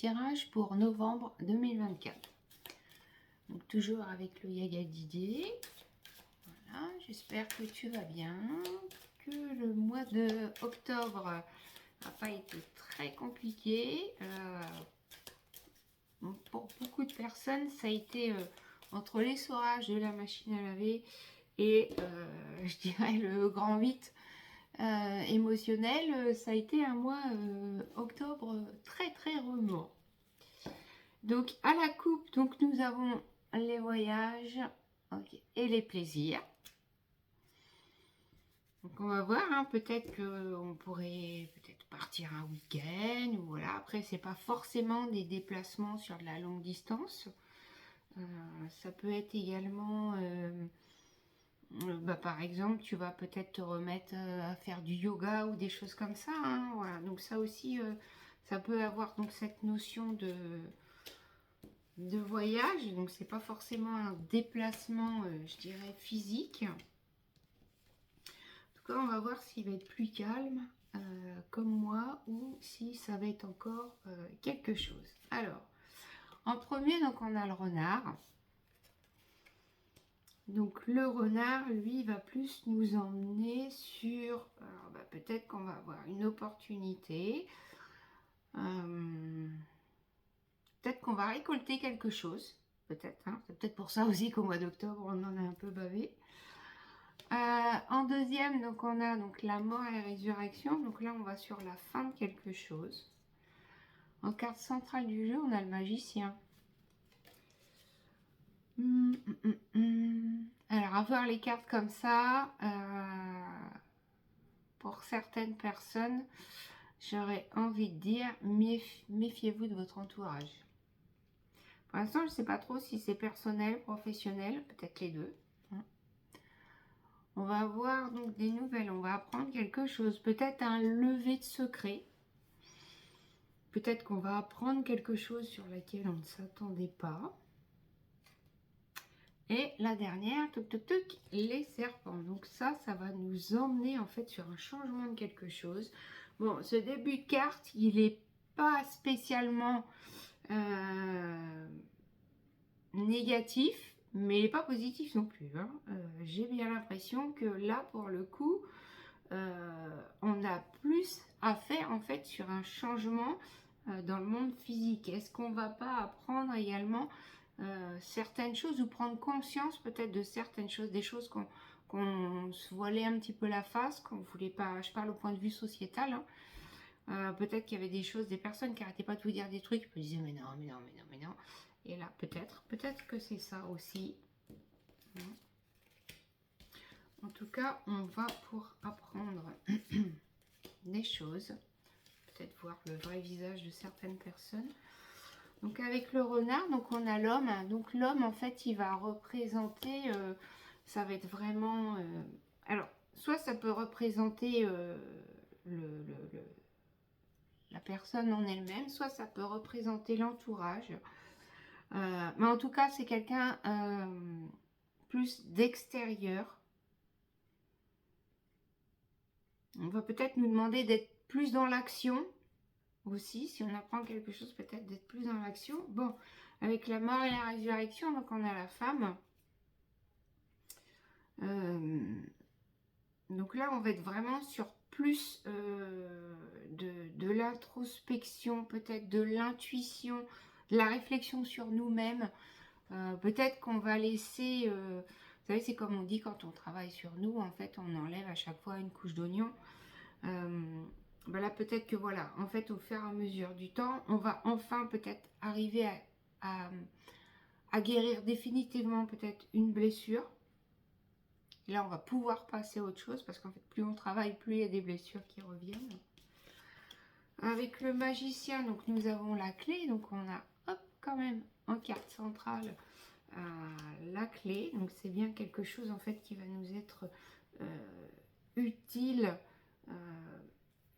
tirage pour novembre 2024. Donc toujours avec le Yaga d'idées. Voilà, j'espère que tu vas bien, que le mois de octobre n'a pas été très compliqué. Pour beaucoup de personnes, ça a été entre l'essorage de la machine à laver et je dirais le grand 8 émotionnel, ça a été un mois octobre très très remuant. Donc à la coupe, donc nous avons les voyages, okay, et les plaisirs. Donc on va voir, hein, peut-être qu'on pourrait peut-être partir un week-end, ou voilà. Après c'est pas forcément des déplacements sur de la longue distance. Ça peut être également, par exemple, tu vas peut-être te remettre à faire du yoga ou des choses comme ça, hein, voilà. Donc ça aussi, ça peut avoir donc cette notion de voyage. Donc c'est pas forcément un déplacement, je dirais, physique. En tout cas, on va voir s'il va être plus calme, comme moi, ou si ça va être encore quelque chose. Alors, en premier, donc on a le renard. Donc le renard, lui, va plus nous emmener sur... peut-être qu'on va avoir une opportunité. Peut-être qu'on va récolter quelque chose. Peut-être. Hein, c'est peut-être pour ça aussi qu'au mois d'octobre, on en a un peu bavé. En deuxième, donc on a donc la mort et la résurrection. Donc là, on va sur la fin de quelque chose. En carte centrale du jeu, on a le magicien. Alors, avoir les cartes comme ça, pour certaines personnes, j'aurais envie de dire, méfiez-vous de votre entourage. Pour l'instant, je ne sais pas trop si c'est personnel, professionnel, peut-être les deux. On va avoir donc des nouvelles, on va apprendre quelque chose, peut-être un lever de secret. Peut-être qu'on va apprendre quelque chose sur laquelle on ne s'attendait pas. Et la dernière, les serpents. Donc ça va nous emmener en fait sur un changement de quelque chose. Bon, ce début de carte, il n'est pas spécialement négatif, mais il n'est pas positif non plus. Hein. J'ai bien l'impression que là, pour le coup, on a plus à faire en fait sur un changement dans le monde physique. Est-ce qu'on ne va pas apprendre également certaines choses ou prendre conscience peut-être de certaines choses, des choses qu'on se voilait un petit peu la face, qu'on voulait pas, je parle au point de vue sociétal, hein. Peut-être qu'il y avait des choses, des personnes qui n'arrêtaient pas de vous dire des trucs, qui disaient mais non, mais non, mais non, mais non. Et là, peut-être que c'est ça aussi. En tout cas, on va pour apprendre des choses, peut-être voir le vrai visage de certaines personnes. Donc avec le renard, donc on a l'homme. Donc l'homme, en fait, il va représenter, ça va être vraiment... alors, soit ça peut représenter la personne en elle-même, soit ça peut représenter l'entourage. Mais en tout cas, c'est quelqu'un plus d'extérieur. On va peut-être nous demander d'être plus dans l'action. Aussi, si on apprend quelque chose, peut-être d'être plus dans l'action. Bon, avec la mort et la résurrection, donc on a la femme. Donc là, on va être vraiment sur plus de l'introspection, peut-être de l'intuition, de la réflexion sur nous-mêmes. Peut-être qu'on va laisser... vous savez, c'est comme on dit quand on travaille sur nous, en fait, on enlève à chaque fois une couche d'oignon. Là, peut-être que voilà, en fait, au fur et à mesure du temps, on va enfin peut-être arriver à guérir définitivement peut-être une blessure. Et là, on va pouvoir passer à autre chose parce qu'en fait, plus on travaille, plus il y a des blessures qui reviennent. Avec le magicien, donc nous avons la clé. Donc on a, hop, quand même, en carte centrale, la clé. Donc c'est bien quelque chose en fait qui va nous être utile.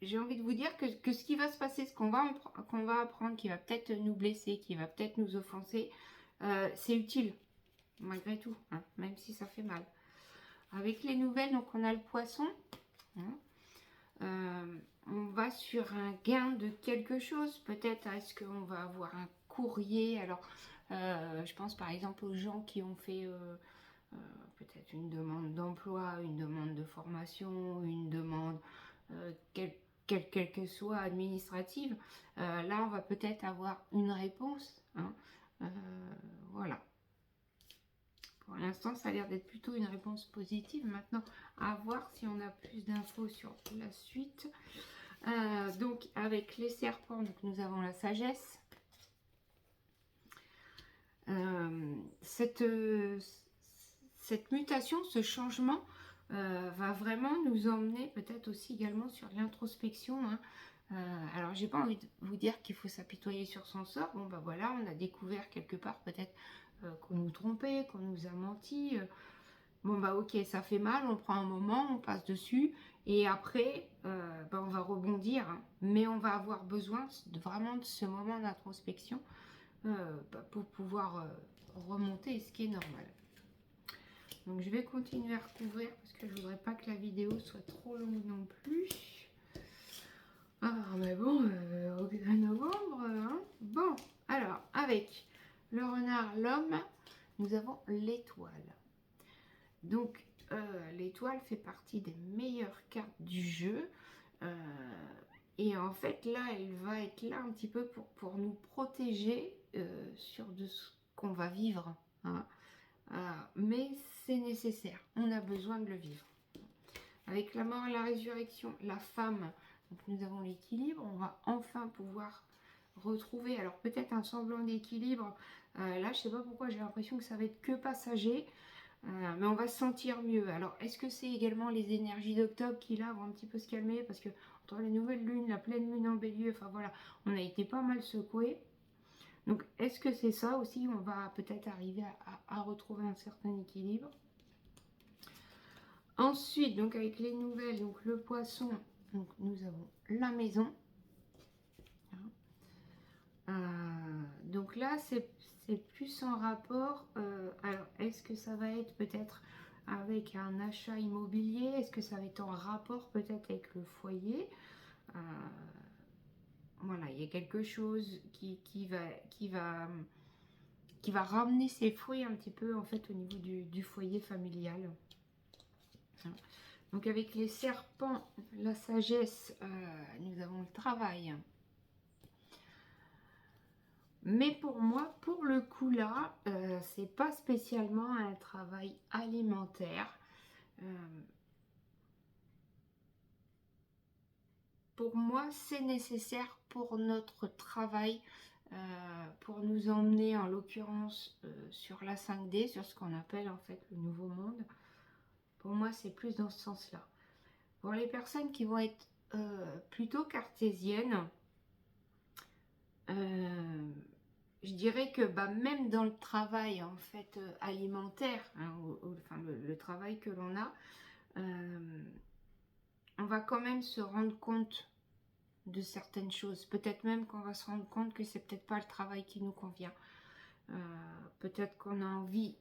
J'ai envie de vous dire que ce qui va se passer, ce qu'on va apprendre, qui va peut-être nous blesser, qui va peut-être nous offenser, c'est utile, malgré tout, hein, même si ça fait mal. Avec les nouvelles, donc on a le poisson. Hein. On va sur un gain de quelque chose. Peut-être est-ce qu'on va avoir un courrier. Alors, je pense par exemple aux gens qui ont fait peut-être une demande d'emploi, une demande de formation, une demande quelle que soit administrative. Là, on va peut-être avoir une réponse. Hein. Voilà. Pour l'instant, ça a l'air d'être plutôt une réponse positive. Maintenant, à voir si on a plus d'infos sur la suite. Donc, avec les serpents, donc, nous avons la sagesse. Cette mutation, ce changement va vraiment nous emmener peut-être aussi également sur l'introspection. Hein. Alors, j'ai pas envie de vous dire qu'il faut s'apitoyer sur son sort. Bon, bah voilà, on a découvert quelque part peut-être qu'on nous trompait, qu'on nous a menti. Bon, bah ok, ça fait mal, on prend un moment, on passe dessus. Et après, bah, on va rebondir. Hein. Mais on va avoir besoin vraiment de ce moment d'introspection bah, pour pouvoir remonter, ce qui est normal. Donc je vais continuer à recouvrir parce que je voudrais pas que la vidéo soit trop longue non plus. Ah mais bon, au novembre, hein. Bon, alors avec le renard, l'homme, nous avons l'étoile. Donc l'étoile fait partie des meilleures cartes du jeu. Et en fait là, elle va être là un petit peu pour nous protéger sur de ce qu'on va vivre. Hein. Mais c'est nécessaire, on a besoin de le vivre. Avec la mort et la résurrection, la femme, donc nous avons l'équilibre, on va enfin pouvoir retrouver, alors peut-être un semblant d'équilibre. Là, je sais pas pourquoi, j'ai l'impression que ça va être que passager, mais on va se sentir mieux. Alors, est-ce que c'est également les énergies d'octobre qui là vont un petit peu se calmer, parce que entre les nouvelles lunes, la pleine lune en bélier, enfin voilà, on a été pas mal secoué. Donc, est-ce que c'est ça aussi? On va peut-être arriver à retrouver un certain équilibre. Ensuite, donc avec les nouvelles, donc le poisson, donc nous avons la maison. Donc là, c'est plus en rapport. Alors, est-ce que ça va être peut-être avec un achat immobilier? Est-ce que ça va être en rapport peut-être avec le foyer? Voilà, il y a quelque chose qui va ramener ses fruits un petit peu en fait au niveau du foyer familial. Donc avec les serpents, la sagesse, nous avons le travail. Mais pour moi, pour le coup là, c'est pas spécialement un travail alimentaire. Pour moi, c'est nécessaire pour notre travail, pour nous emmener en l'occurrence sur la 5D, sur ce qu'on appelle en fait le nouveau monde. Pour moi, c'est plus dans ce sens-là. Pour les personnes qui vont être plutôt cartésiennes, je dirais que bah, même dans le travail en fait alimentaire, hein, enfin le travail que l'on a, on va quand même se rendre compte de certaines choses. Peut-être même qu'on va se rendre compte que c'est peut-être pas le travail qui nous convient. Peut-être qu'on a envie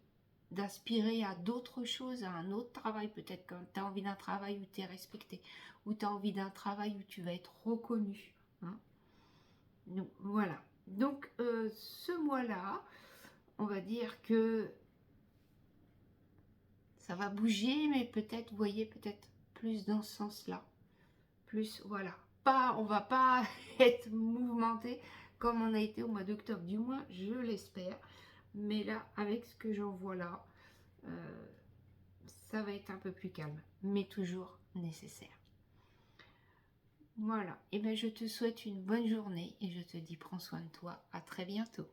d'aspirer à d'autres choses, à un autre travail. Peut-être que tu as envie d'un travail où tu es respecté, ou tu as envie d'un travail où tu vas être reconnu. Hein. Donc, voilà. Donc, ce mois-là, on va dire que ça va bouger, mais peut-être, vous voyez, peut-être plus dans ce sens-là. Plus, voilà. Pas, on va pas être mouvementé comme on a été au mois d'octobre, du moins, je l'espère. Mais là, avec ce que j'en vois là, ça va être un peu plus calme, mais toujours nécessaire. Voilà, et bien je te souhaite une bonne journée et je te dis prends soin de toi, à très bientôt.